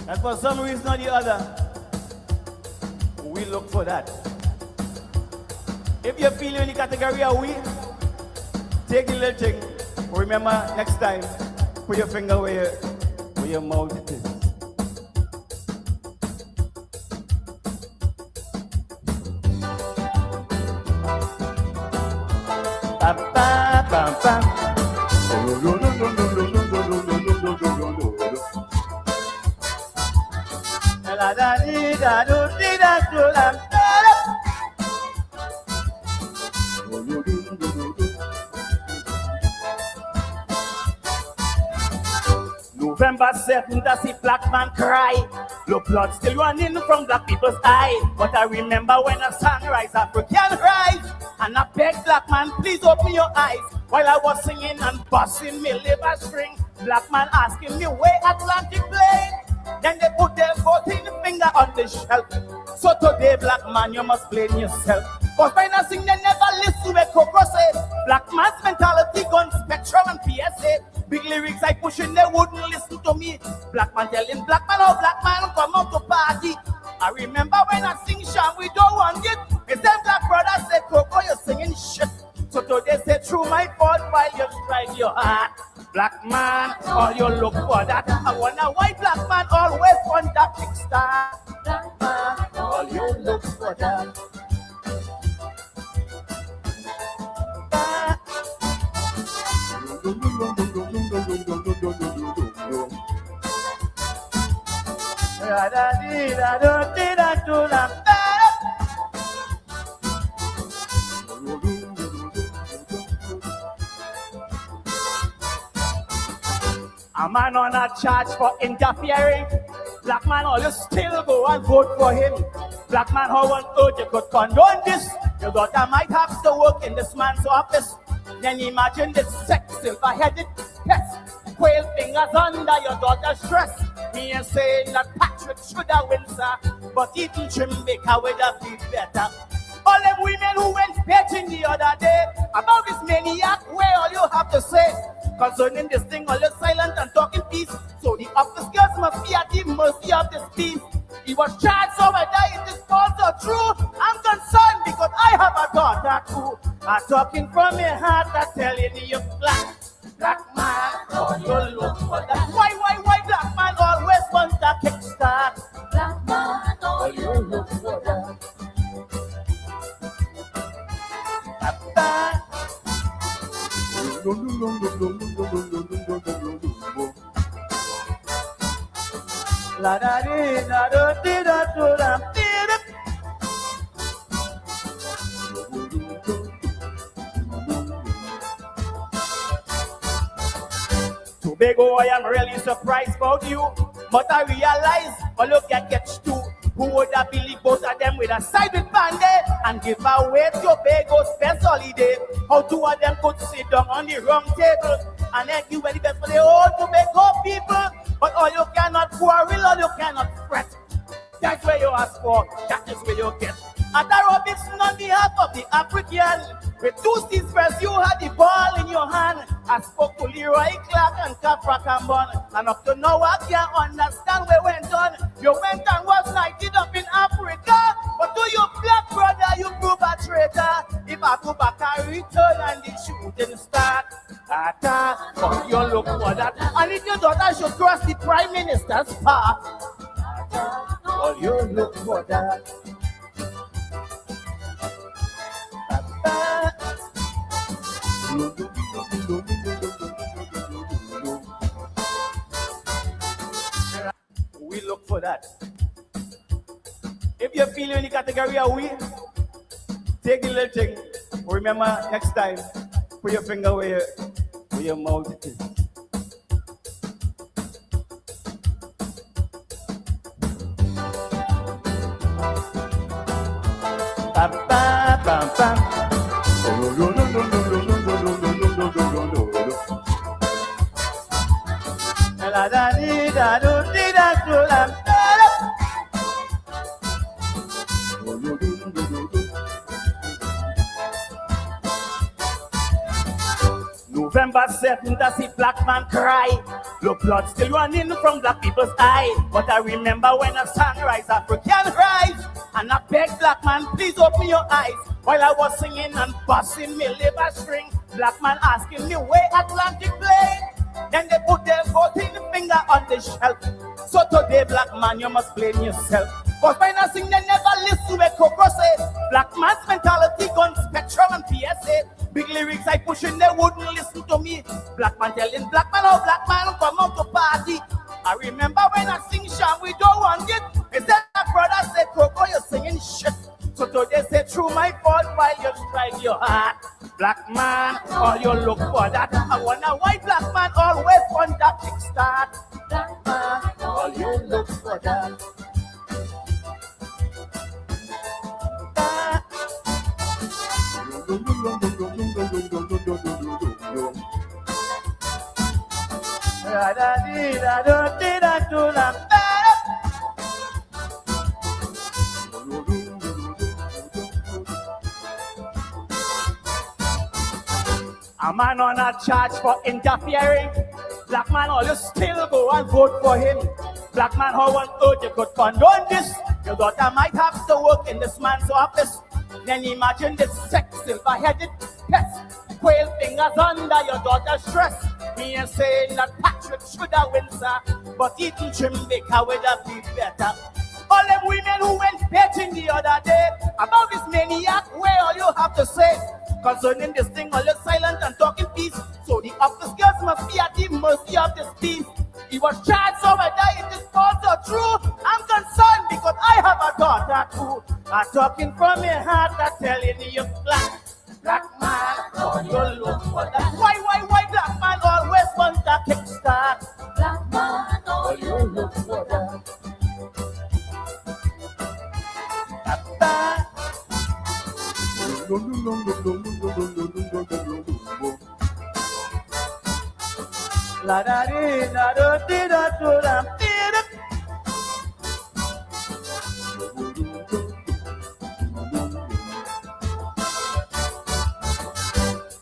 And for some reason or the other, we look for that. If you feel in the category of we, take the little thing. Remember, next time, put your finger where your mouth is. Bam, bam, bam, bam. La da dee da do dee da do lam da da. November 7th, I see black man cry. Look, blood still running from black people's eyes. But I remember when the sunrise, African rise. And I beg black man, please open your eyes. While I was singing and busting me liver string, black man asking me where Atlantic plain. Then they put their 14th finger on the shelf. So today, black man, you must blame yourself. Cause by nothing, they never listen to what Coco say. Black man's mentality gone Spectrum and PSA. Big lyrics I pushing, they wouldn't listen to me. Black man telling black man, oh black man, come out to party. I remember when I sing Sham, we don't want it. It's them black brothers say, Coco, you're singing shit. So today say, through my fault while you strike your heart. Black man, all you look for that. I wonder why black man always want that big star. Black man, all you look for that. A man on a charge for interfering. Black man always still go and vote for him. Black man, how on earth you could condone this? Your daughter might have to work in this man's office. Then imagine this sex silver-headed pest. Quail fingers under your daughter's dress. Me ain't saying that Patrick should have win, sir, but eating Trimbeka would have been better. All them women who went betting the other day about this maniac, where all you have to say? Concerning this thing, all you silent and talking peace. So the office girls must be at the mercy of this peace. He was charged, so whether it is false or true, I'm concerned because I have a daughter too. I'm talking from your heart, I'm telling you, black man, all you look for that. Why black man always wants that kickstart? Black man, all you look for that. La da dee da do dee da do da dee da. Tobago, I am really surprised about you, but I realize all you can catch too. Who would have believed both of them with a side with Band-Aid and give away Tobago's best holiday? How two of them could sit down on the wrong table and then give the best for the whole Tobago people? But all you cannot quarrel, all you cannot fret. That's where you ask for, that is where you get. At the Robinson on behalf of the African, with 2 seats first, you had the ball in your hand. I spoke to Leroy Clark and Capra Cambon, and up to now I can't understand where went on. You went and was knighted up in Africa, but to your black brother you prove a traitor. If I go back I return and the shooting start. But you look for that. And if your daughter should cross the Prime Minister's path, all you look for that. We look for that. If you feel in the category of we, take the little thing. Remember, next time, put your finger where your mouth is. Bam, bam, bam, bam. La da dee da do dee da do lam da da. November 7th, I see black man cry. Look, blood still running from black people's eye. But I remember when a sunrise, African rise. And I beg black man, please open your eyes. While I was singing and busting me liver string, black man asking me where Atlantic play. Then they put their 14th finger on the shelf. So today, black man, you must blame yourself. Cause when I sing, they never listen to a Coco say. Black man's mentality gone Spectrum and PSA. Big lyrics I pushing, they wouldn't listen to me. Black man telling black man, oh black man, come out to party. I remember when I sing Sham, we don't want it. Instead my brother said, Coco, you're singing shit. So today say, through my fault while you strike your heart. Black man, all you look for that. I wonder why black man always want that kickstart. Black man, all you look for that. A man on a charge for interfering. Black man always still go and vote for him. Black man, how on earth you could condone this? Your daughter might have to work in this man's office. Then imagine this sex silver-headed pest. Quail fingers under your daughter's dress. Me ain't saying that Patrick should have win, sir, but eating Trimbeka would have been better. All them women who went betting the other day about this maniac, where all you have to say concerning this thing, all you're silent and talking peace. So the office girls must be at the mercy of this piece. He was charged, so whether it is false or true, I'm concerned because I have a daughter too. I'm talking from your heart, I'm telling you, black man, all you look for that. Why black man always want a kickstart? Black man, all you look for that. La da dee da do dee da do da dee da.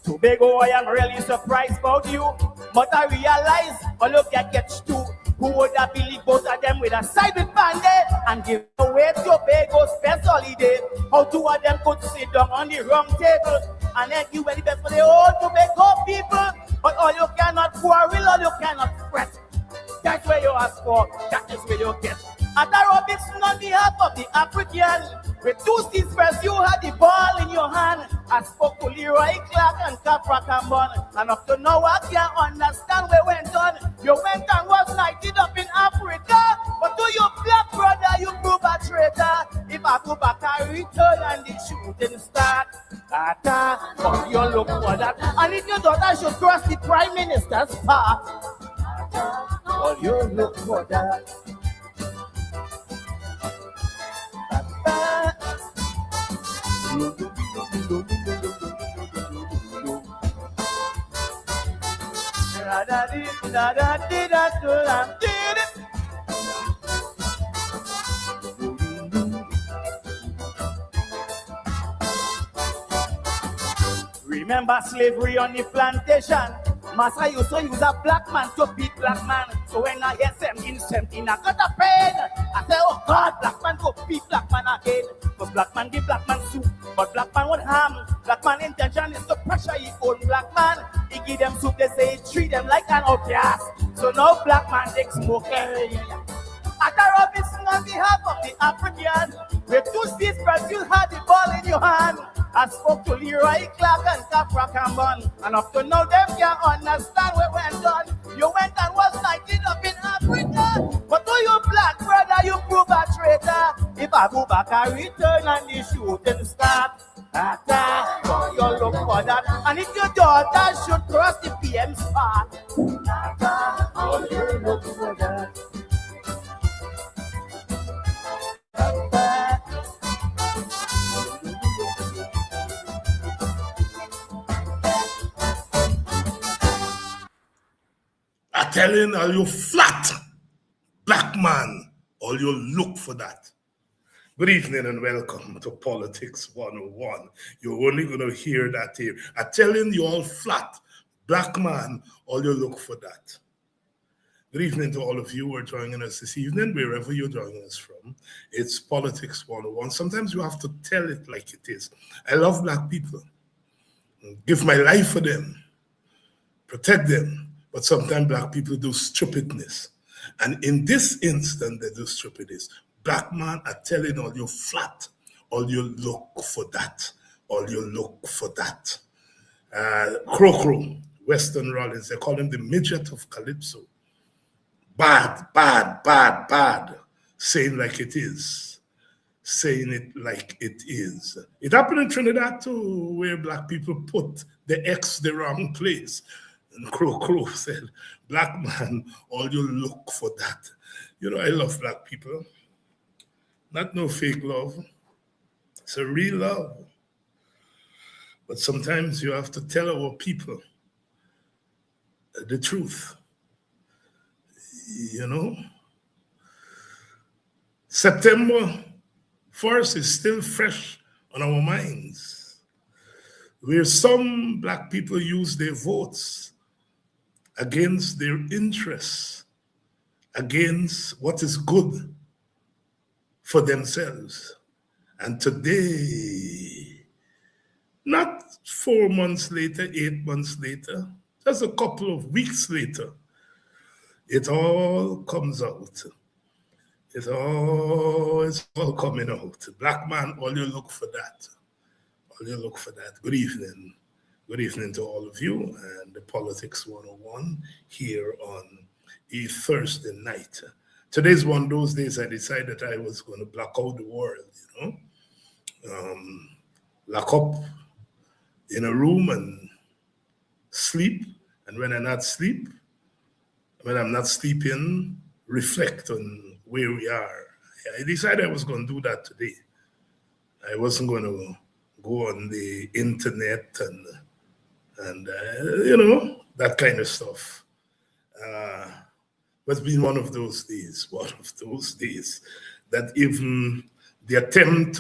Tobago, I am really surprised about you, but I realize all of you gets too. Who would have believed both of them with a side with Band-Aid and give away Tobago's best holiday? How two of them could sit down on the wrong table and then give the best for the whole Tobago people? But all you cannot quarrel, all you cannot fret. That's where you ask for, that is where you get. At the Robinson on behalf of the African, with 2 seats first, you had the ball in your hand. I spoke to Leroy Clark and Capra Cambon, and up to now I can't understand where went on. You went and was knighted up in Africa, but to your black brother, you prove a traitor. If I go back, I return and the shooting start. Oh, you look for that. And if your daughter should cross the Prime Minister's path, oh, you look for that. Remember slavery on the plantation? Massa used to use a black man to beat black man. So when I hear 17, I got a pain. I say, oh God, black man go beat black man again. Because black man give black man soup, but black man won't harm. Black man intention is to pressure his own black man. He give them soup, they say he treat them like an outcast. So now black man takes smoke. At a Robinson on behalf of the African, with 2 seats first, you had the ball in your hand. I spoke to Leroy Clark and Capra Cambon, and up to now them can't understand what went on. You went and was knighted up in Africa, but to you black brother, you prove a traitor. If I go back, I return and the shooting start. Oh, you look for that. And if your daughter should cross the PM's path, oh, you look for that. I telling all you flat black man, all you look for that. Good evening and welcome to Politics 101. You're only going to hear that here. I telling you all flat black man, all you look for that. Good evening to all of you who are joining us this evening, wherever you're joining us from. It's Politics 101. Sometimes you have to tell it like it is. I love black people. Give my life for them. Protect them. But sometimes black people do stupidness. And in this instant, they do stupidness. Black man are telling all you flat. All you look for that. All you look for that. Crow, Weston Rollins, they call him the midget of Calypso. Bad, bad, bad, bad. Saying like it is. Saying it like it is. It happened in Trinidad too, where black people put the X the wrong place. And Crow said, black man, all you look for that. You know, I love black people. Not no fake love. It's a real love. But sometimes you have to tell our people the truth. You know, September 1st is still fresh on our minds, where some black people use their votes against their interests, against what is good for themselves. And today, not 4 months later, 8 months later, just a couple of weeks later, it all comes out. It's all coming out. Black man, all you look for that. All you look for that. Good evening. Good evening to all of you and the Politics 101 here on a Thursday night. Today's one of those days I decided I was going to black out the world, you know. Lock up in a room and sleep. And when I'm not sleeping, reflect on where we are. I decided I was going to do that today. I wasn't going to go on the internet and you know, that kind of stuff. But it's been one of those days that even the attempt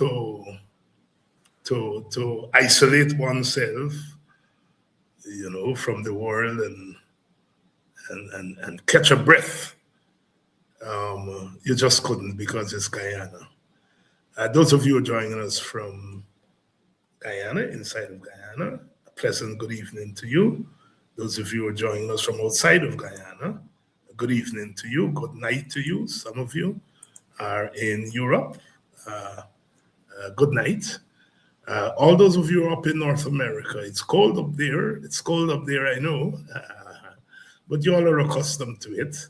to isolate oneself, you know, from the world and catch a breath, you just couldn't, because it's Guyana. Those of you who are joining us from Guyana, inside of Guyana, a pleasant good evening to you. Those of you who are joining us from outside of Guyana, good evening to you, good night to you. Some of you are in Europe, good night. All those of you who are up in North America, it's cold up there. I know. But you all are accustomed to it.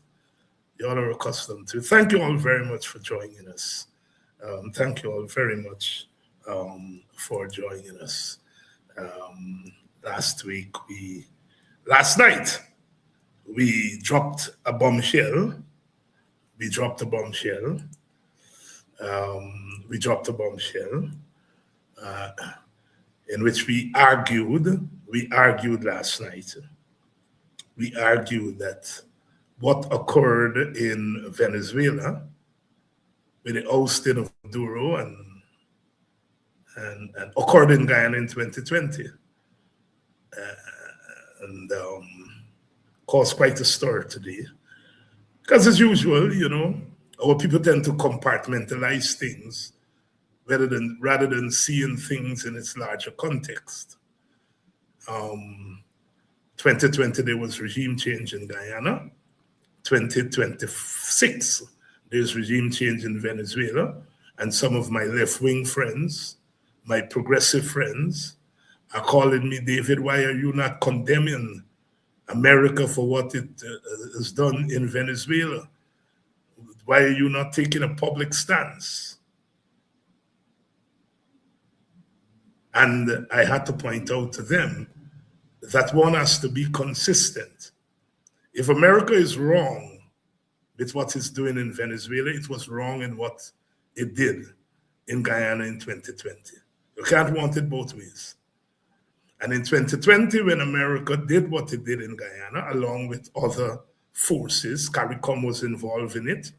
Thank you all very much for joining us. Thank you all very much for joining us. Last night, we dropped a bombshell. In which we argued last night. We argued that what occurred in Venezuela with the ousting of Maduro and occurred in Guyana in 2020 and caused quite a stir today. Because as usual, you know, our people tend to compartmentalize things rather than seeing things in its larger context. 2020, there was regime change in Guyana. 2026, there's regime change in Venezuela. And some of my left-wing friends, my progressive friends, are calling me, David, why are you not condemning America for what it has done in Venezuela? Why are you not taking a public stance? And I had to point out to them that one has to be consistent. If America is wrong with what it's doing in Venezuela, it was wrong in what it did in Guyana in 2020. You can't want it both ways. And in 2020, when America did what it did in Guyana, along with other forces, CARICOM was involved in it,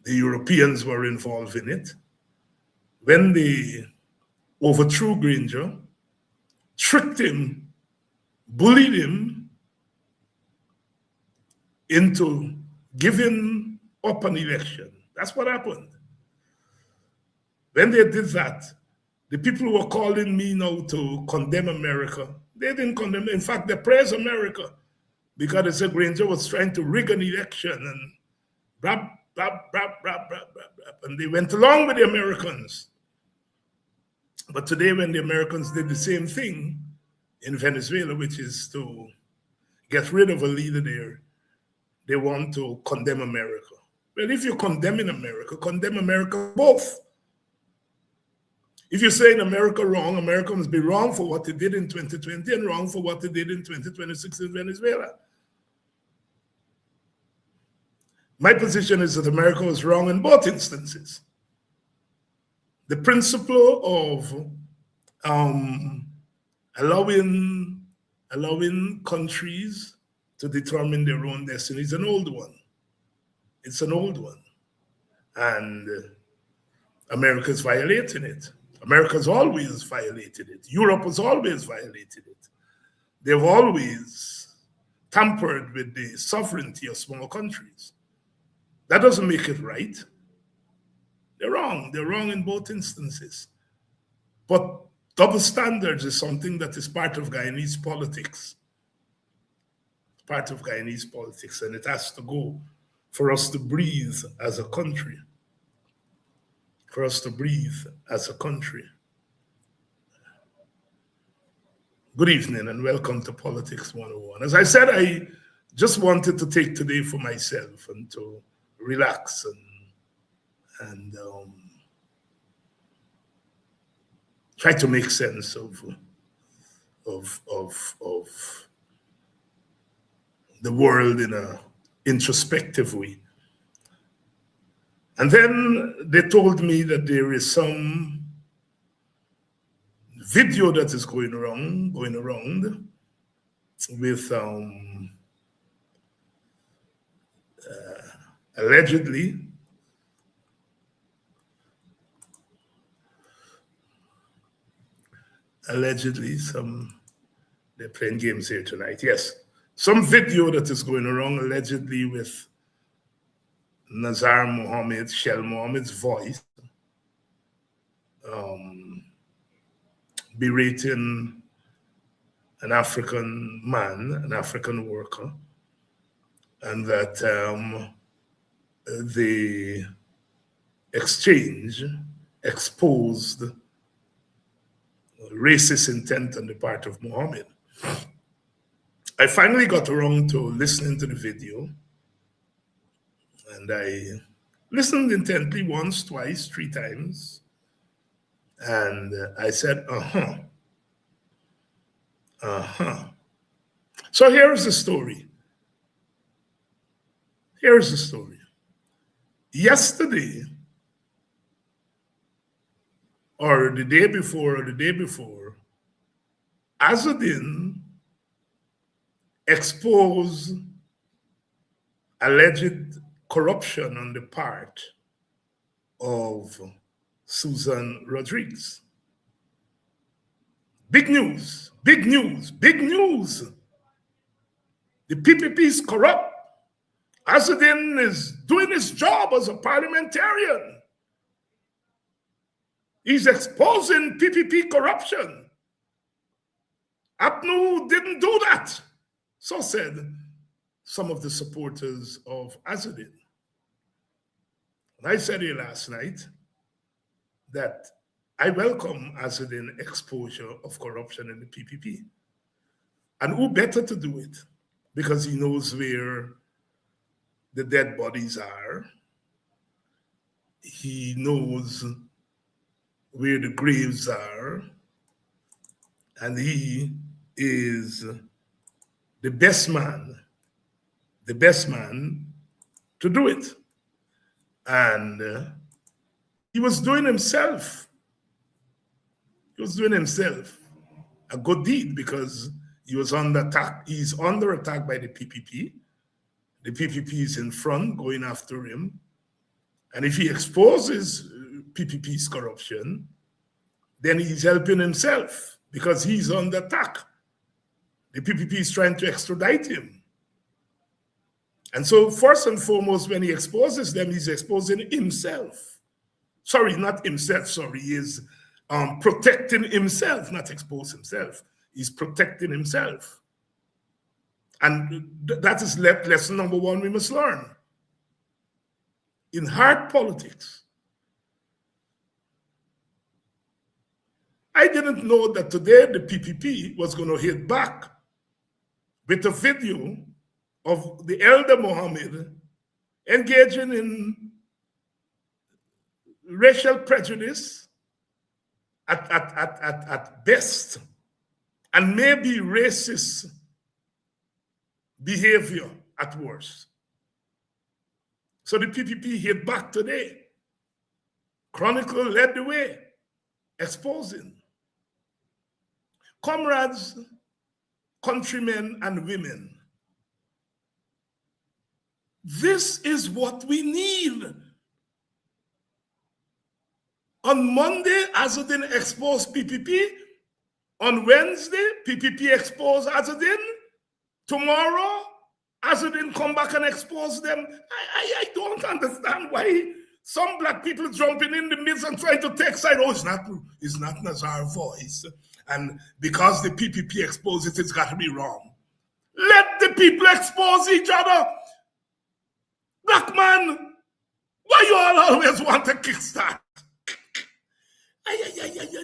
the Europeans were involved in it, when they overthrew Granger, tricked him bullied him into giving up an election. That's what happened. When they did that, the people who were calling me now to condemn America, they didn't condemn. In fact, they praised America because they said Granger was trying to rig an election and blah, blah, blah, blah, blah, blah, blah. And they went along with the Americans. But today, when the Americans did the same thing in Venezuela, which is to get rid of a leader there, they want to condemn America. Well, if you're condemn America both. If you're saying America wrong, America must be wrong for what they did in 2020 and wrong for what they did in 2026 in Venezuela. My position is that America was wrong in both instances. The principle of allowing countries to determine their own destiny is an old one. It's an old one. And America's violating it. America's always violated it. Europe has always violated it. They've always tampered with the sovereignty of small countries. That doesn't make it right. They're wrong. They're wrong in both instances. But double standards is something that is part of Guyanese politics. It's part of Guyanese politics, and it has to go for us to breathe as a country. For us to breathe as a country. Good evening and welcome to Politics 101. As I said, I just wanted to take today for myself and to relax and try to make sense of the world in an introspective way. And then they told me that there is some video that is going around with allegedly they're playing games here tonight. Yes, some video that is going around allegedly with Nazar Mohammed, Shell Mohammed's voice, berating an African man, an African worker, and that the exchange exposed racist intent on the part of Mohammed. I finally got around to listening to the video. And I listened intently once, twice, 3 times. And I said, So here's the story. Yesterday, or the day before, Azzuddin exposed alleged corruption on the part of Susan Rodriguez. Big news. The PPP is corrupt. Azzuddin is doing his job as a parliamentarian. He's exposing PPP corruption. APNU didn't do that. So said some of the supporters of Azzuddin. And I said here last night that I welcome Azzuddin exposure of corruption in the PPP. And who better to do it? Because he knows where the dead bodies are. He knows where the graves are. And he is the best man to do it. And he was doing himself a good deed because he was under attack. He's under attack by the PPP. The PPP is in front going after him. And if he exposes PPP's corruption, then he's helping himself because he's under attack. The PPP is trying to extradite him. And so first and foremost, when he exposes them, he's exposing himself. Sorry, not himself, sorry. He is protecting himself, not expose himself. He's protecting himself. And that is lesson number one we must learn. In hard politics, I didn't know that today the PPP was going to hit back with a video of the elder Mohammed engaging in racial prejudice at best, and maybe racist behavior at worst. So the PPP hit back today. Chronicle led the way, exposing. Comrades, countrymen and women, this is what we need. On Monday, Azzedine exposed PPP. On Wednesday, PPP exposed Azzedine. Tomorrow, Azzedine come back and expose them. I don't understand why some black people jumping in the midst and trying to take side. Oh, it's not Nazar voice. And because the PPP exposed it, it's got to be wrong. Let the people expose each other. Black man, why you all always want to kickstart?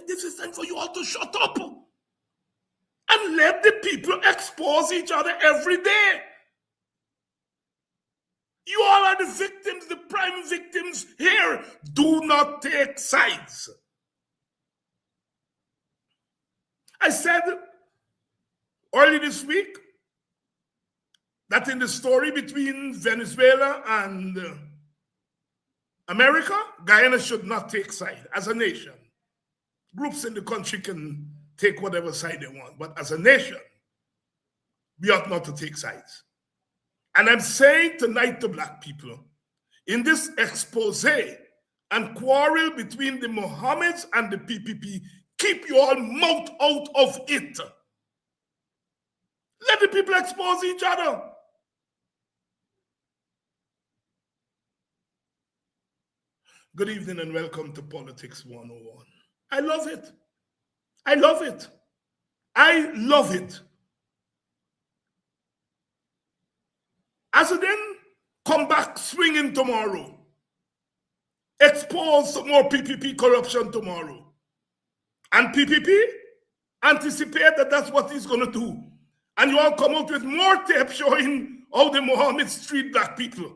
This is time for you all to shut up and let the people expose each other every day. You all are the victims, the prime victims here. Do not take sides. I said early this week that in the story between Venezuela and America, Guyana should not take side as a nation. Groups in the country can take whatever side they want, but as a nation, we ought not to take sides. And I'm saying tonight to black people, in this expose and quarrel between the Mohammeds and the PPP, keep your mouth out of it. Let the people expose each other. Good evening and welcome to Politics 101. I love it. I love it. I love it. Azzedine, come back swinging tomorrow. Expose some more PPP corruption tomorrow. And PPP, anticipate that that's what he's going to do. And you all come out with more tape showing how the Mohammed treat black people.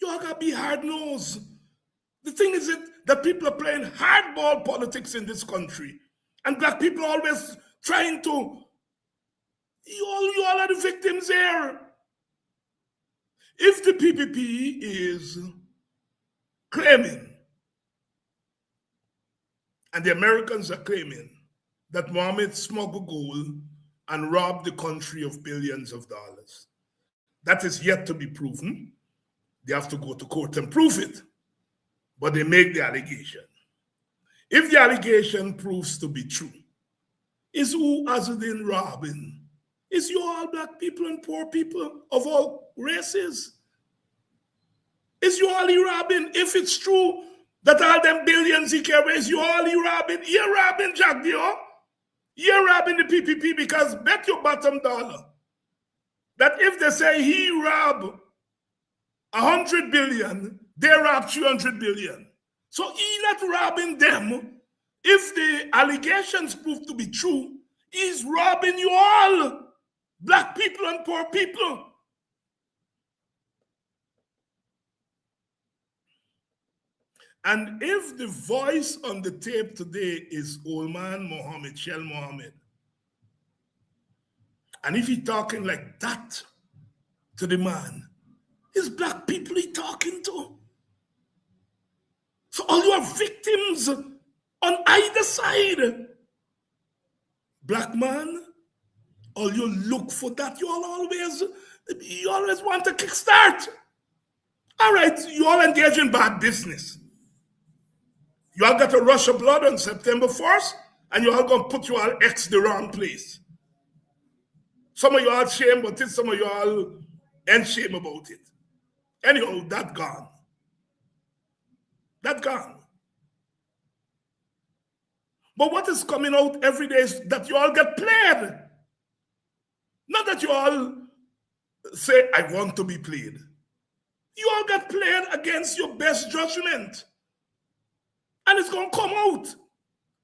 You all got to be hard-nosed. The thing is that people are playing hardball politics in this country. And black people are always trying to, you all are the victims here. If the PPP is claiming, and the Americans are claiming, that Mohammed smuggled gold and robbed the country of billions of dollars, that is yet to be proven. They have to go to court and prove it. But they make the allegation. If the allegation proves to be true, is who Azzedine robbing? Is you all black people and poor people of all races? Is you all he robbing? If it's true that all them billions he carries, you all he robbing? You're robbing Jack Dio. You're robbing the PPP, because bet your bottom dollar that if they say he robbed 100 billion, they robbed 300 billion. So he's not robbing them. If the allegations prove to be true, he's robbing you all, black people and poor people. And if the voice on the tape today is old man Mohammed, Shell Mohammed, and if he's talking like that to the man, it's black people he's talking to. So all you are victims on either side. Black man, all you look for that, you always want to kickstart. All right, you all engage in bad business. You all got to rush of blood on September 1st, and you all going to put you all X the wrong place. Some of you all shame about it, some of you all ain't shame about it. Anyhow, that gone. That gone. But what is coming out every day is that you all get played. Not that you all say, I want to be played. You all get played against your best judgment. And it's going to come out.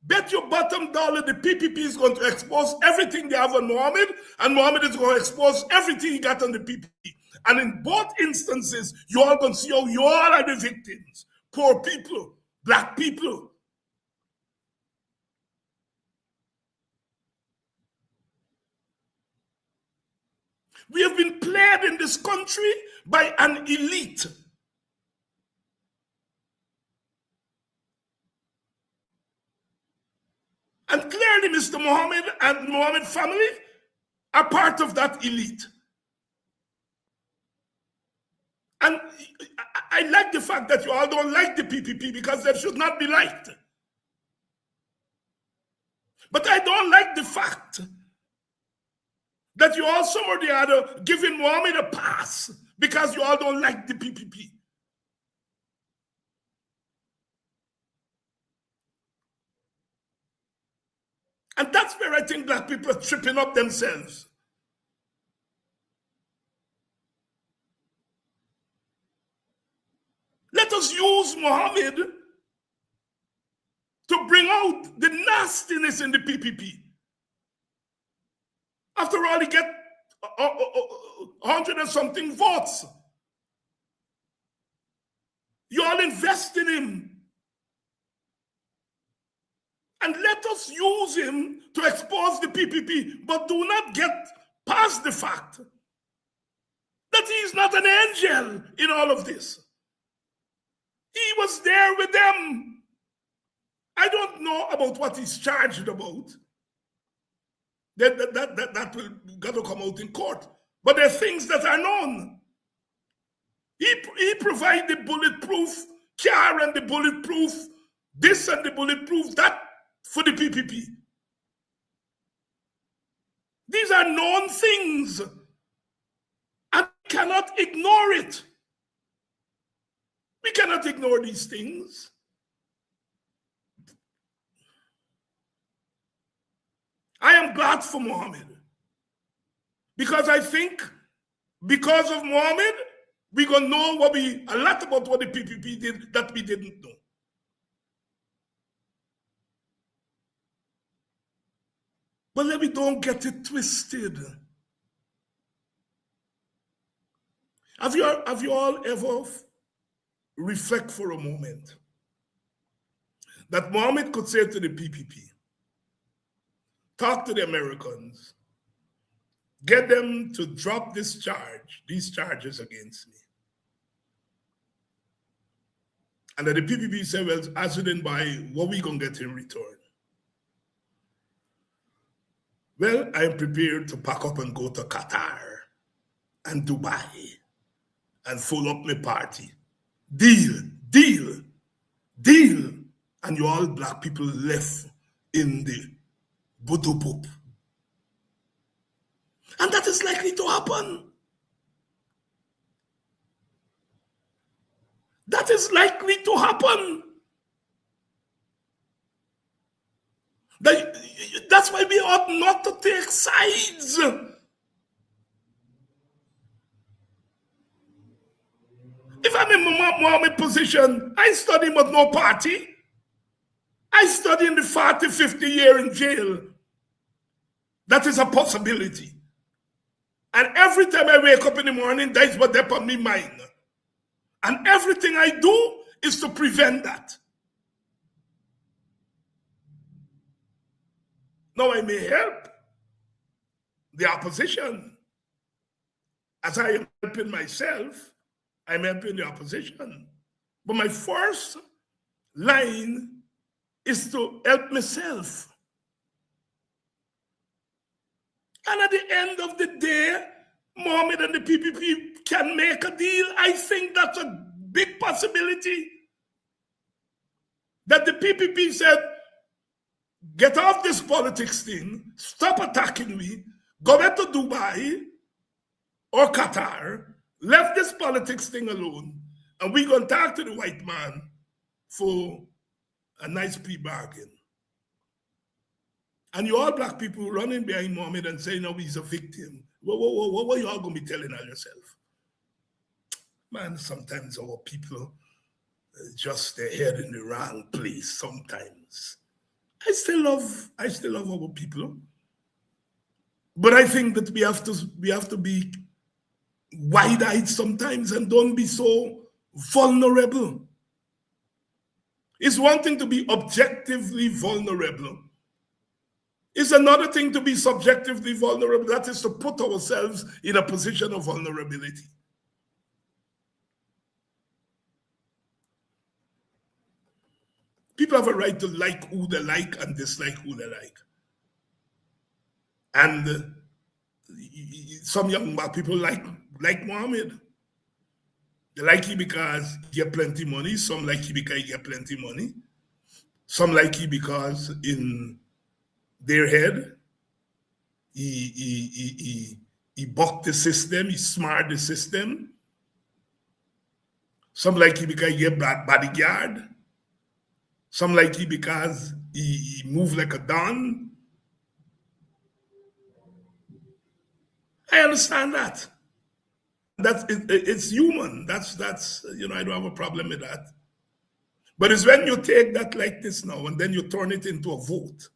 Bet your bottom dollar the PPP is going to expose everything they have on Mohammed, and Mohammed is going to expose everything he got on the PPP. And in both instances, you all going to see how you all are the victims. Poor people, black people. We have been played in this country by an elite. And clearly, Mr. Mohammed and the Mohammed family are part of that elite. And I like the fact that you all don't like the PPP because they should not be liked. But I don't like the fact that you all some or the other giving Mohammed a pass because you all don't like the PPP. And that's where I think black people are tripping up themselves. Let us use Mohammed to bring out the nastiness in the PPP. After all, he get 100 and something votes. You all invest in him. And let us use him to expose the PPP, but do not get past the fact that he is not an angel in all of this. He was there with them. I don't know about what he's charged about. That will got to come out in court. But there are things that are known. He provided the bulletproof car and the bulletproof this and the bulletproof that for the PPP. These are known things. And we cannot ignore it. We cannot ignore these things. I am glad for Mohammed. Because I think because of Mohammed, we're going to know a lot about what the PPP did that we didn't know. But let me don't get it twisted. Have you all ever reflect for a moment that Mohammed could say to the PPP, talk to the Americans, get them to drop these charges against me. And then the PPP said, well, answering by what we going to get in return. Well, I am prepared to pack up and go to Qatar and Dubai and full up my party. Deal. And you all black people left in the Budupup. And that is likely to happen. That is likely to happen. That's why we ought not to take sides. If I'm in Mohammed position, I study but no party. I study in the 40, 50 year in jail. That is a possibility. And every time I wake up in the morning, that is what they put me mind. And everything I do is to prevent that. Now I may help the opposition. As I am helping myself, I'm helping the opposition. But my first line is to help myself. And at the end of the day, Mohammed and the PPP can make a deal. I think that's a big possibility. that the PPP said, get off this politics thing, stop attacking me, go back to Dubai or Qatar, left this politics thing alone, and we're going to talk to the white man for a nice plea bargain. And you all black people running behind Mohammed and saying, no, he's a victim. What are you all going to be telling on yourself? Man, sometimes our people just their head in the wrong place sometimes. I still love our people. But I think that we have to be wide-eyed sometimes and don't be so vulnerable. It's one thing to be objectively vulnerable. It's another thing to be subjectively vulnerable. That is to put ourselves in a position of vulnerability. People have a right to like who they like and dislike who they like. And some young black people like Mohammed. They like him because he get plenty money. Some like him because he get plenty money. Some like him because in their head, he bucked the system, he smarted the system. Some like him because he get bodyguard. Some like him because he moved like a don. I understand that. It's human. That's I don't have a problem with that. But it's when you take that like this now and then you turn it into a vote.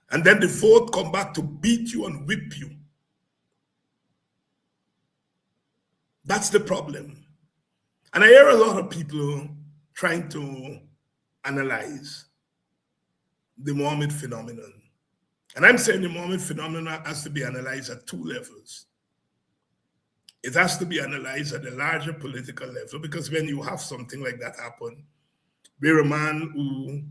And then the vote come back to beat you and whip you. That's the problem. And I hear a lot of people trying to analyze the Mohammed phenomenon. And I'm saying the Mohammed phenomenon has to be analyzed at two levels. It has to be analyzed at a larger political level, because when you have something like that happen, where a man who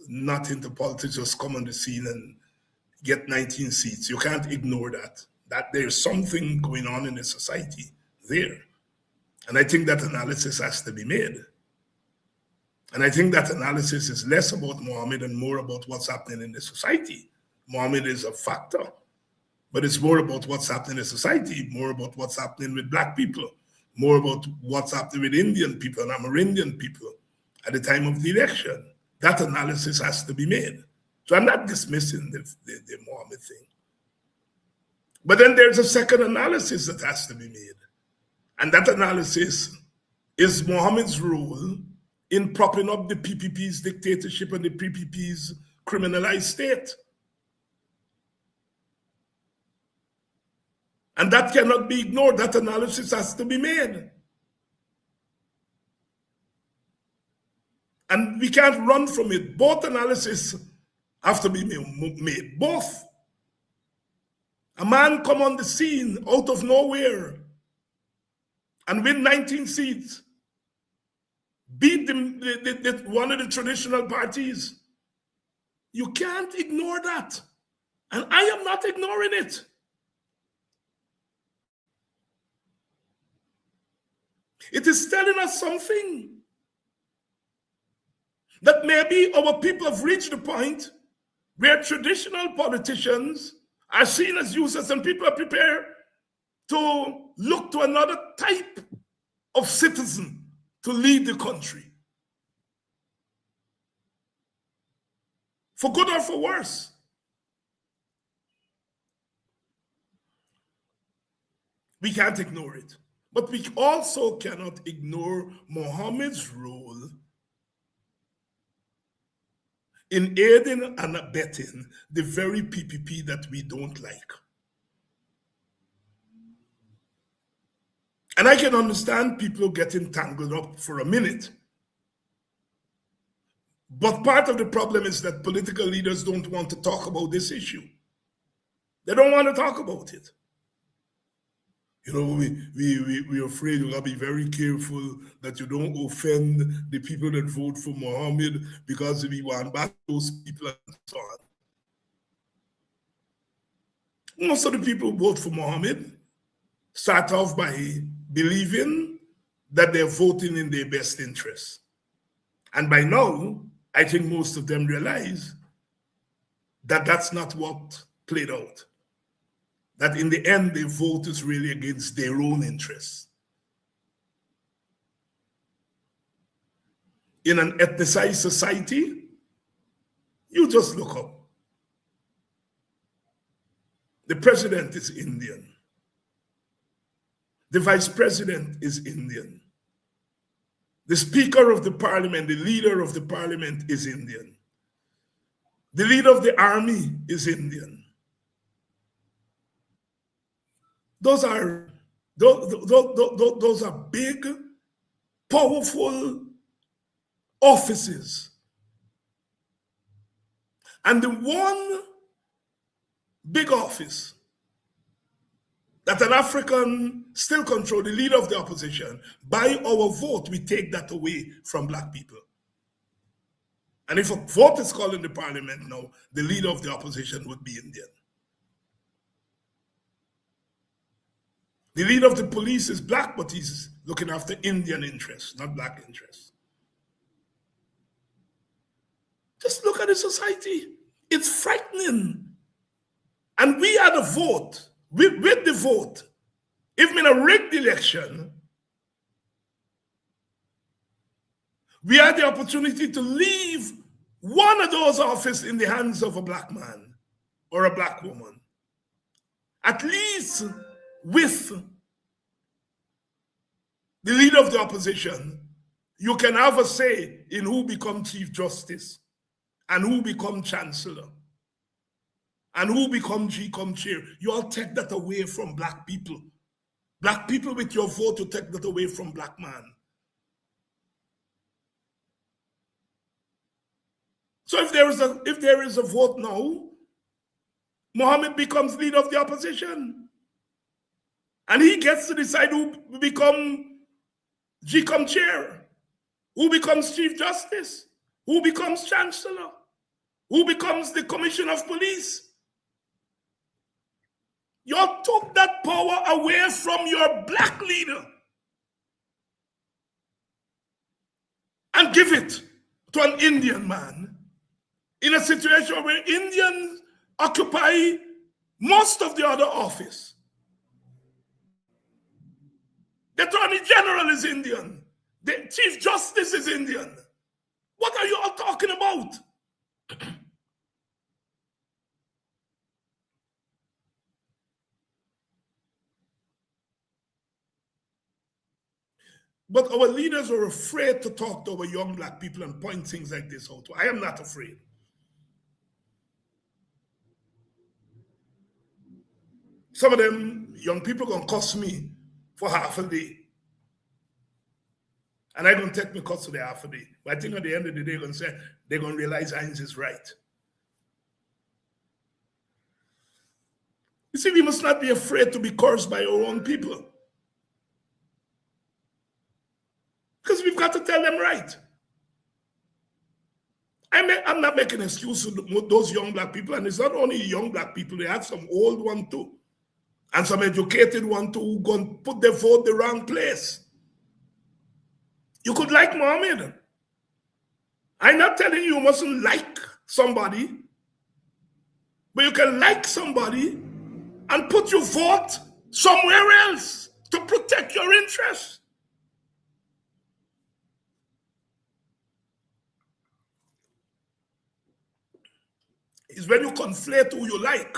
not into politics just come on the scene and get 19 seats, you can't ignore that there's something going on in the society there. And I think that analysis has to be made. And I think that analysis is less about Mohammed and more about what's happening in the society. Mohammed is a factor, but it's more about what's happening in society, more about what's happening with black people, more about what's happening with Indian people and Amerindian people at the time of the election. That analysis has to be made. So I'm not dismissing the Mohammed thing. But then there's a second analysis that has to be made. And that analysis is Mohammed's role in propping up the PPP's dictatorship and the PPP's criminalized state. And that cannot be ignored. That analysis has to be made. And we can't run from it. Both analyses have to be made. Both. A man come on the scene out of nowhere and win 19 seats. Beat one of the traditional parties. You can't ignore that. And I am not ignoring it. It is telling us something. That maybe our people have reached the point where traditional politicians are seen as users and people are prepared to look to another type of citizen to lead the country. For good or for worse. We can't ignore it. But we also cannot ignore Mohammed's role in aiding and abetting the very PPP that we don't like. And I can understand people getting tangled up for a minute. But part of the problem is that political leaders don't want to talk about this issue. They don't want to talk about it. You know, we're afraid we're going to be very careful that you don't offend the people that vote for Mohammed because we want back those people and so on. Most of the people who vote for Mohammed start off by believing that they're voting in their best interest. And by now, I think most of them realize that that's not what played out. That in the end, their vote is really against their own interests. In an ethnicized society, you just look up. The president is Indian. The vice president is Indian. The speaker of the parliament, the leader of the parliament is Indian. The leader of the army is Indian. Those are big, powerful offices. And the one big office that an African still control, the leader of the opposition, by our vote, we take that away from black people. And if a vote is called in the parliament now, the leader of the opposition would be Indian. The leader of the police is black, but he's looking after Indian interests, not black interests. Just look at the society. It's frightening. And we had a vote. With the vote, if in a rigged election, we had the opportunity to leave one of those offices in the hands of a black man or a black woman. At least with the leader of the opposition, you can have a say in who becomes Chief Justice and who becomes Chancellor and who becomes GCOM chair. You all take that away from black people. Black people with your vote, you take that away from black man. So if there is a vote now, Mohammed becomes leader of the opposition. And he gets to decide who become GCOM chair, who becomes Chief Justice, who becomes Chancellor, who becomes the Commissioner of Police. You took that power away from your black leader and give it to an Indian man in a situation where Indians occupy most of the other office. The Attorney General is Indian. The Chief Justice is Indian. What are you all talking about? But our leaders are afraid to talk to our young black people and point things like this out. I am not afraid. Some of them young people gonna cuss me for half a day. And I don't take my custody half a day. But I think at the end of the day, they're gonna realize Heinz is right. You see, we must not be afraid to be cursed by our own people. Because we've got to tell them right. I'm not making excuses for those young black people, and it's not only young black people, they have some old one too. And some educated one too who go and put their vote the wrong place. You could like Mohammed. I'm not telling you mustn't like somebody, but you can like somebody and put your vote somewhere else to protect your interests. Is when you conflate who you like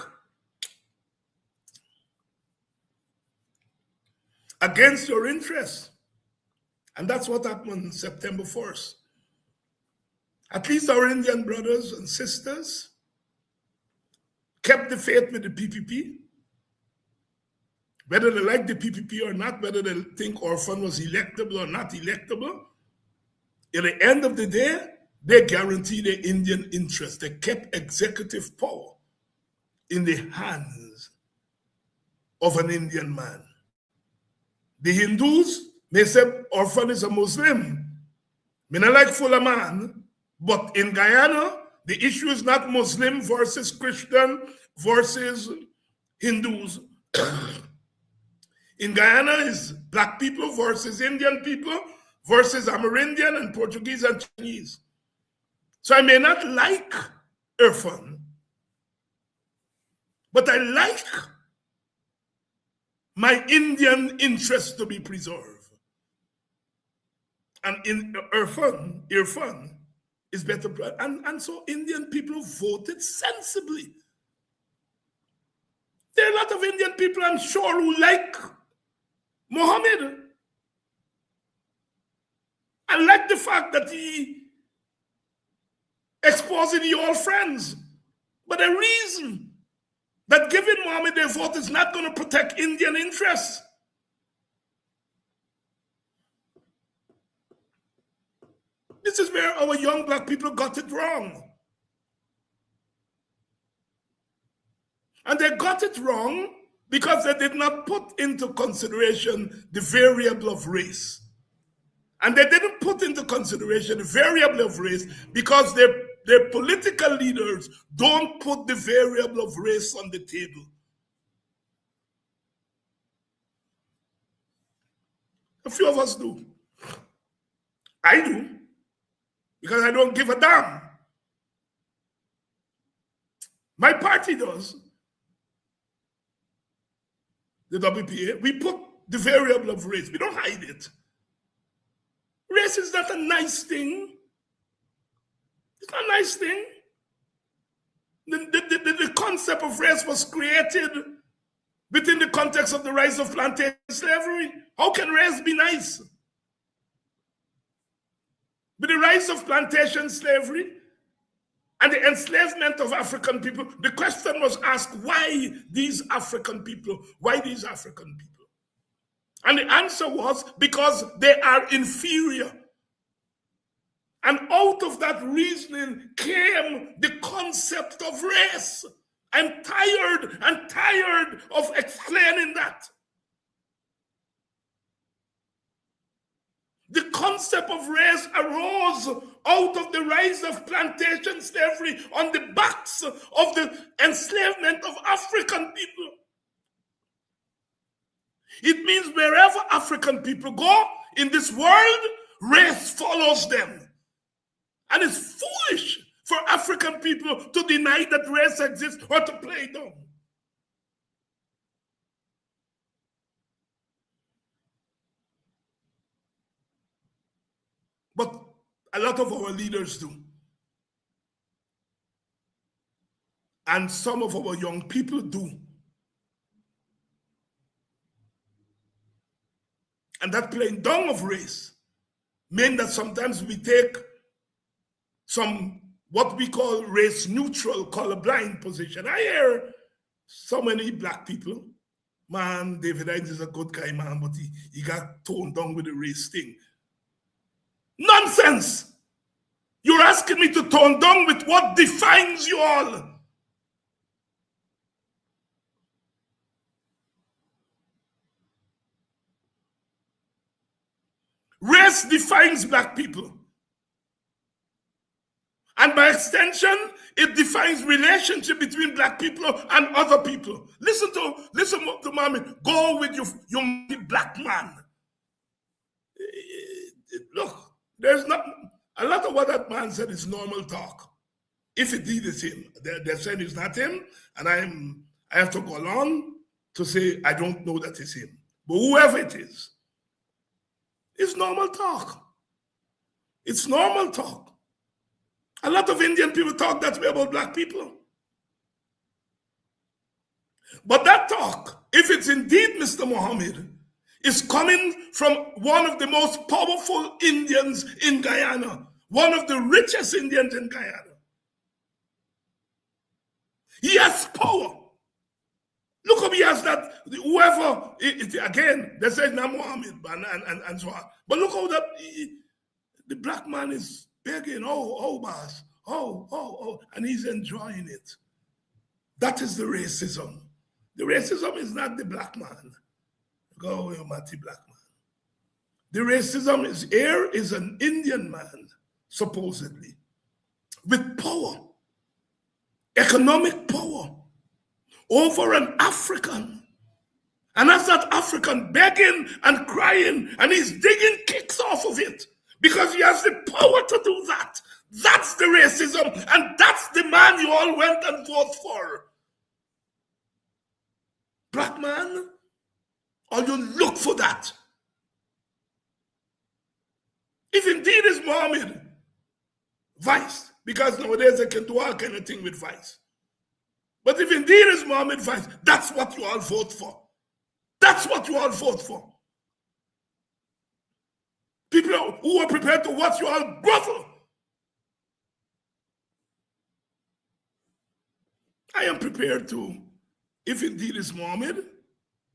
against your interests. And that's what happened on September 1st. At least our Indian brothers and sisters kept the faith with the PPP. Whether they like the PPP or not, whether they think Orphan was electable or not electable, at the end of the day, they guaranteed the Indian interest. They kept executive power in the hands of an Indian man. The Hindus may say Orphan is a Muslim. Me not like full a man, but in Guyana, the issue is not Muslim versus Christian versus Hindus. In Guyana is black people versus Indian people versus Amerindian and Portuguese and Chinese. So I may not like Irfan, but I like my Indian interest to be preserved. And in Irfan is better. And so Indian people voted sensibly. There are a lot of Indian people, I'm sure, who like Mohammed. I like the fact that he exposing you all friends. But the reason that giving Mohammed their vote is not going to protect Indian interests. This is where our young black people got it wrong. And they got it wrong because they did not put into consideration the variable of race. And they didn't put into consideration the variable of race because their political leaders don't put the variable of race on the table. A few of us do. I do, because I don't give a damn. My party does. The WPA, we put the variable of race. We don't hide it. Race is not a nice thing. It's not a nice thing. The concept of race was created within the context of the rise of plantation slavery. How can race be nice? With the rise of plantation slavery and the enslavement of African people, the question was asked, why these African people? Why these African people? And the answer was because they are inferior. And out of that reasoning came the concept of race. I'm tired of explaining that. The concept of race arose out of the rise of plantation slavery on the backs of the enslavement of African people. It means wherever African people go in this world, race follows them. And it's foolish for African people to deny that race exists or to play dumb. But a lot of our leaders do. And some of our young people do. And that playing down of race means that sometimes we take some what we call race neutral, colorblind position. I hear so many black people, man, David Hines is a good guy, man, but he got toned down with the race thing. Nonsense! You're asking me to tone down with what defines you all. Race defines black people. And by extension, it defines relationship between black people and other people. Listen to mommy. Go with your black man. Look, there's not a lot of what that man said is normal talk. If indeed it's him, they're saying it's not him, and I have to go along to say I don't know that it's him. But whoever it is, it's normal talk. It's normal talk. A lot of Indian people talk that way about black people. But that talk, if it's indeed Mr. Mohammed, is coming from one of the most powerful Indians in Guyana, one of the richest Indians in Guyana. He has power. Look how he has that, whoever, again, they say not Mohammed and so on. But look how the black man is begging, boss, and he's enjoying it. That is the racism. The racism is not the black man. Go away, Matty black man. The racism is an Indian man, supposedly, with power, economic power, over an African. And that's that African begging and crying, and he's digging kicks off of it because he has the power to do that. That's the racism, and that's the man you all went and voted for. Black man, or you look for that. If indeed is Mohammed, vice, because nowadays they can do all kind of thing with vice. But if indeed is Mohammed vice, that's what you all vote for. That's what you all vote for. People who are prepared to watch you all grovel. I am prepared to, if indeed is Mohammed,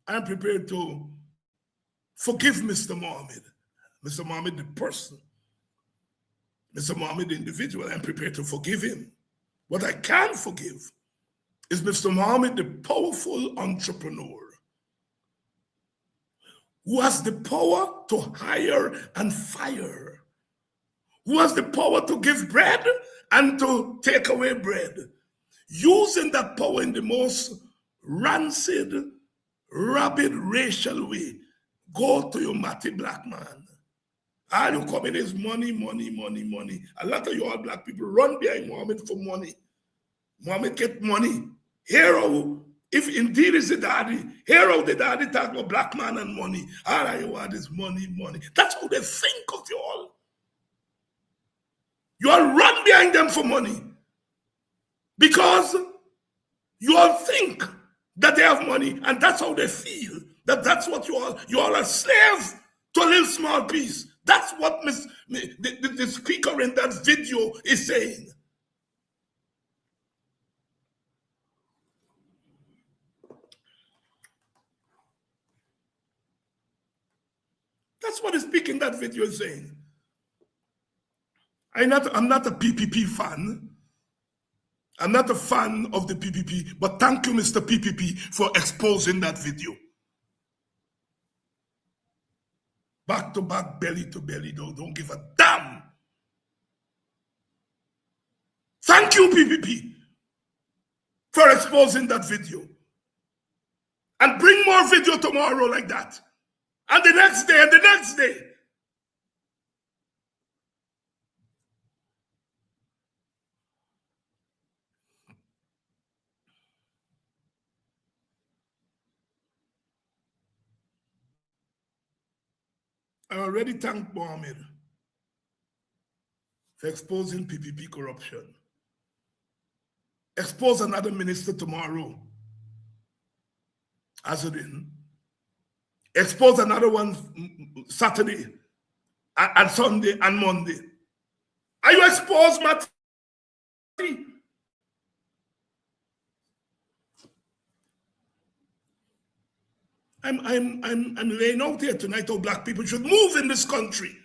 I am prepared to forgive Mr. Mohammed. Mr. Mohammed the person. Mr. Mohammed the individual, I'm prepared to forgive him. What I can't forgive is Mr. Mohammed the powerful entrepreneur who has the power to hire and fire, who has the power to give bread and to take away bread, using that power in the most rancid, rabid, racial way. Go to your matty black man. All you come in is money, money, money, money. A lot of you all black people run behind Mohammed for money. Mohammed get money. Hero, if indeed is the daddy, hero the daddy talk about black man and money. All you want is money, money. That's how they think of you all. You all run behind them for money. Because you all think that they have money, and that's how they feel. That's what you all are slaves to a little small piece. That's what the speaker in that video is saying. That's what the speaker in that video is saying. I'm not a PPP fan. I'm not a fan of the PPP, but thank you, Mr. PPP, for exposing that video. Back to back, belly to belly, though. Don't give a damn. Thank you, PPP, for exposing that video. And bring more video tomorrow like that. And the next day, and the next day. I already thanked Mohammed for exposing PPP corruption. Expose another minister tomorrow, Azudin. Expose another one Saturday and Sunday and Monday. Are you exposed, Matty? I'm laying out here tonight how black people should move in this country.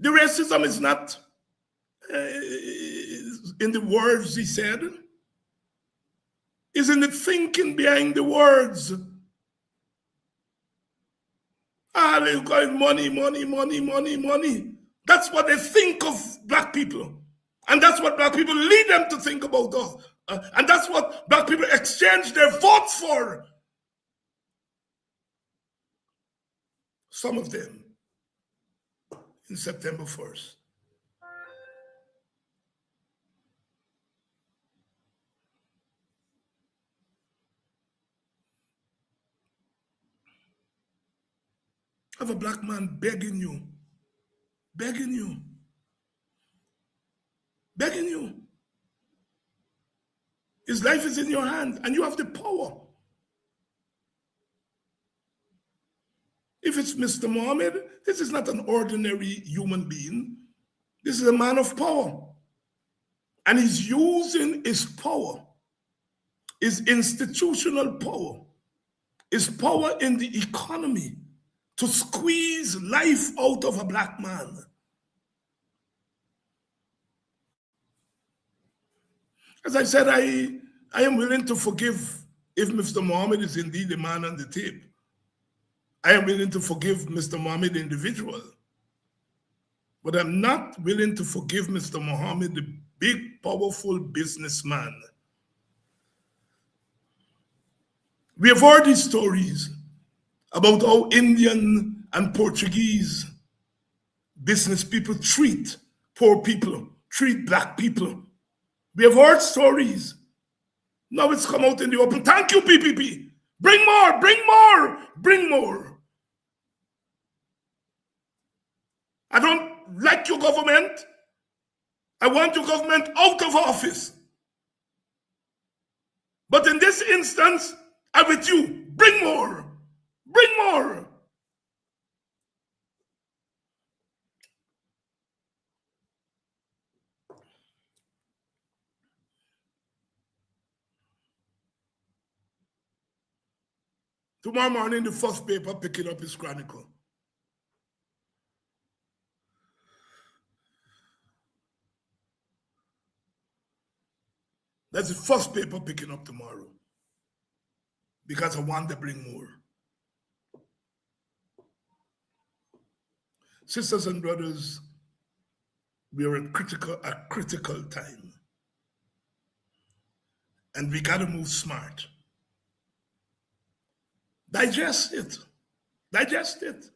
The racism is not in the words he said. Is in the thinking behind the words. They're going money, money, money, money, money. That's what they think of black people. And that's what black people lead them to think about us. And that's what black people exchange their votes for. Some of them in September 1st. Have a black man begging you. Begging you. Begging you. His life is in your hand and you have the power. If it's Mr. Mohammed, this is not an ordinary human being. This is a man of power. And he's using his power, his institutional power, his power in the economy to squeeze life out of a black man. As I said, I am willing to forgive if Mr. Mohammed is indeed the man on the tape. I am willing to forgive Mr. Mohammed the individual. But I'm not willing to forgive Mr. Mohammed, the big, powerful businessman. We have heard these stories about how Indian and Portuguese business people treat poor people, treat black people. We have heard stories. Now it's come out in the open. Thank you, PPP. Bring more, bring more, bring more. I don't like your government. I want your government out of office. But in this instance, I'm with you. Bring more. Bring more. Tomorrow morning, the first paper picking up his Chronicle. That's the first paper picking up tomorrow. Because I want to bring more. Sisters and brothers, we are at a critical time. And we got to move smart. Digest it. Digest it.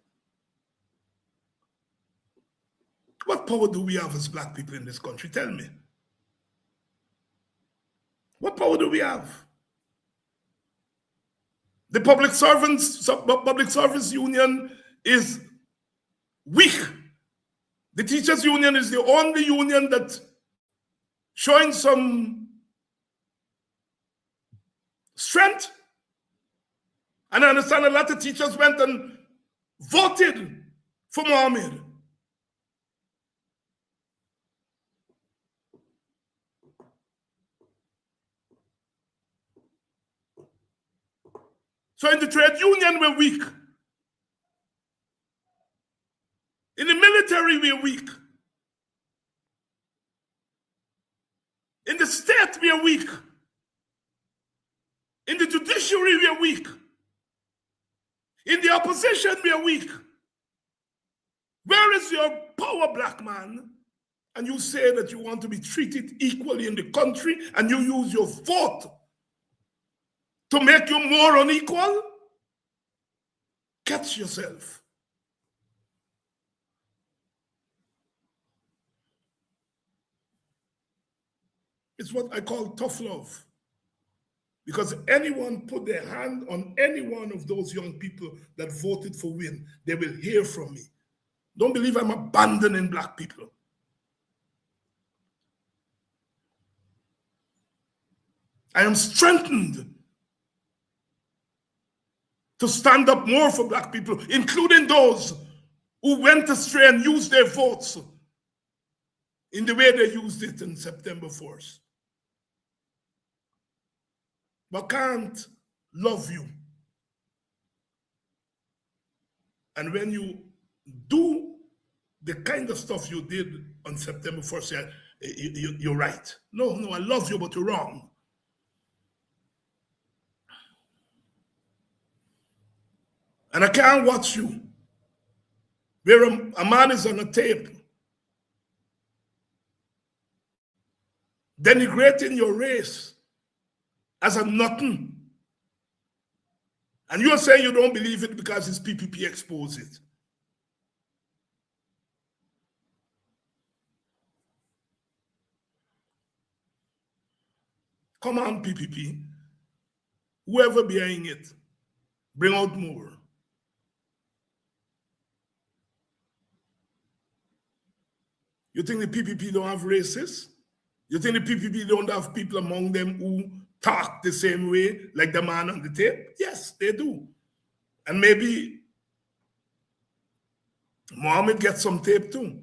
What power do we have as black people in this country? Tell me. What power do we have? The public service union is weak. The teachers union is the only union that's showing some strength. And I understand a lot of teachers went and voted for Mohammed. So in the trade union, we're weak. In the military, we're weak. In the state, we are weak. In the judiciary, we are weak. In the opposition, we are weak. Where is your power, black man? And you say that you want to be treated equally in the country, and you use your vote to make you more unequal? Catch yourself. It's what I call tough love. Because anyone put their hand on any one of those young people that voted for Win, they will hear from me. Don't believe I'm abandoning black people. I am strengthened to stand up more for black people, including those who went astray and used their votes in the way they used it on September 4th. But can't love you. And when you do the kind of stuff you did on September 1st, you're right. No, I love you, but you're wrong. And I can't watch you where a man is on a tape denigrating your race as a nothing. And you're saying you don't believe it because his PPP exposed it. Come on, PPP. Whoever behind it, bring out more. You think the PPP don't have racists? You think the PPP don't have people among them who talk the same way like the man on the tape? Yes, they do. And maybe Mohammed gets some tape too,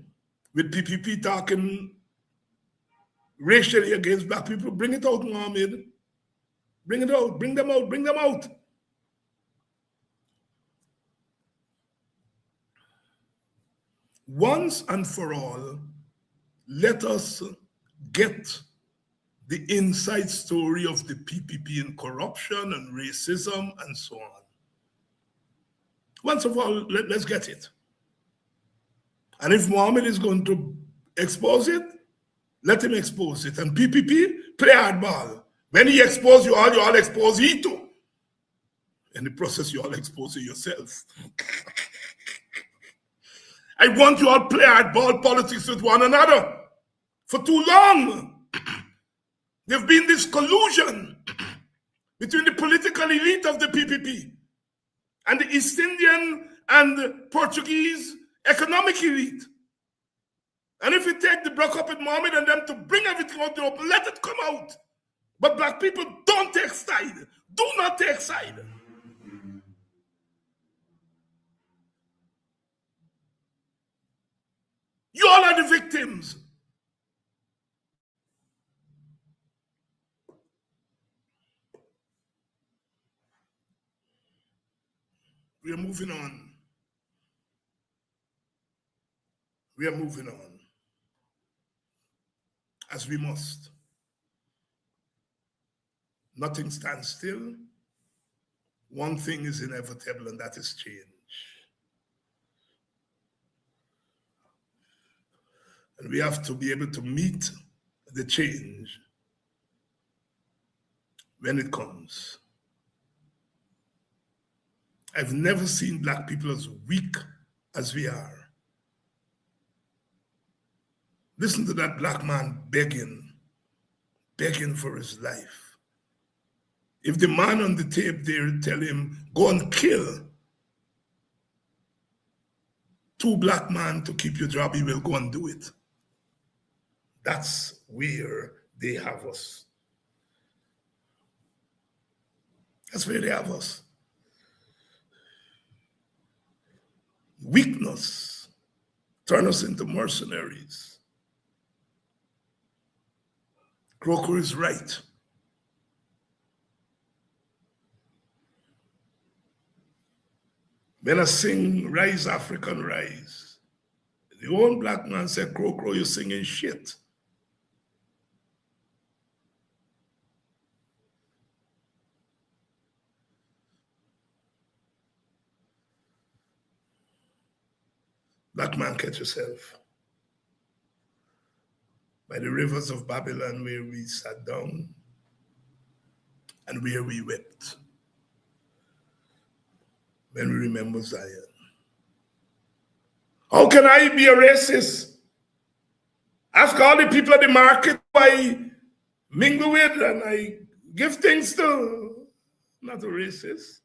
with PPP talking racially against black people. Bring it out, Mohammed. Bring it out. Bring them out. Bring them out. Once and for all, let us get the inside story of the PPP and corruption and racism and so on. Once and for all, let's get it. And if Mohammed is going to expose it, let him expose it. And PPP, play hardball. When he expose you all expose he too. In the process, you all expose yourself. I want you all play hardball politics with one another. For too long, there's been this collusion between the political elite of the PPP and the East Indian and the Portuguese economic elite. And if you take the block up with Mohammed and them to bring everything out the open, let it come out. But black people don't take side. Do not take side. You all are the victims. We are moving on. We are moving on. As we must. Nothing stands still. One thing is inevitable, and that is change. And we have to be able to meet the change when it comes. I've never seen black people as weak as we are. Listen to that black man begging for his life. If the man on the tape there tell him, go and kill 2 black men to keep your job, he will go and do it. That's where they have us. That's where they have us. Weakness turn us into mercenaries. Croker is right. When I sing Rise African Rise, the old black man said, Crow, you're singing shit. Black man, catch yourself. By the rivers of Babylon where we sat down and where we wept. When we remember Zion. How can I be a racist? Ask all the people at the market who I mingle with and I give things to. Not a racist.